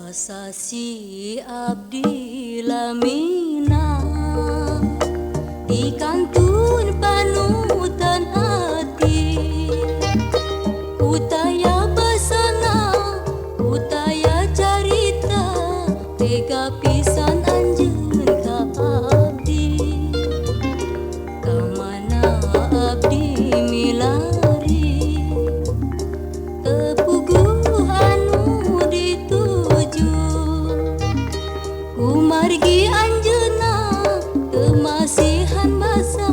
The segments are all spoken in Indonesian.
Sasi abdi lamina di kantun panutan hati, utaya basana utaya carita tega pisan anjeun ka abdi. Kamana abdi milari tepuguh anu dituju, kumargi anjeunna teu masihan basa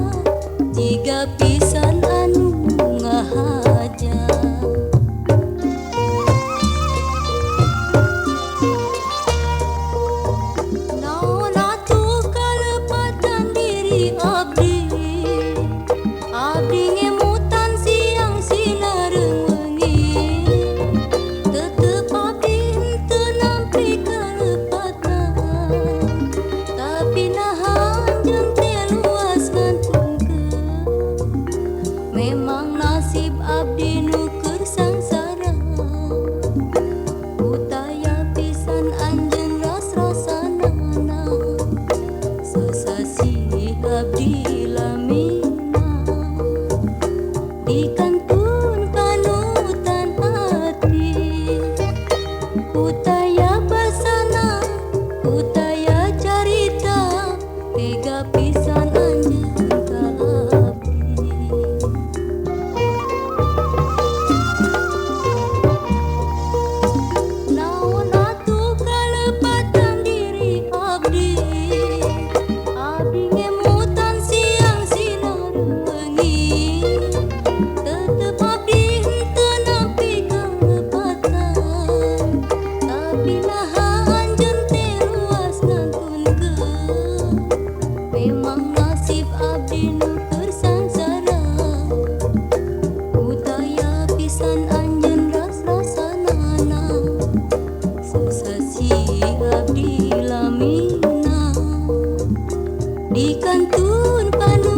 jiga pisan anu ngahaja. Naon atuh kalepatan diri abdi, abdi ngemutan siang sinareung wengi, tetep abdi henteu nampi kalepatan, tapi naha anjeun teh luas ngantungkeun. Memang nasib abdi nu keur sangsara, utaya pisan anjeun ras-rasanana. Sesasi abdi lamina di kantun panutan hati, utaya basana utaya carita tega pisan anjeun ka abdi. Naon atuh kalepatan diri abdi, abdi ngemutan siang sinareung wengi, tetep abdi henteu nampi kalepatan, tapi naha anjeun teh luas ngantunkeun. Memang nasib abdi nu keur sangsara, utaya pisan anjeun ras-rasanana. Sesasi abdi lamina di kantun panu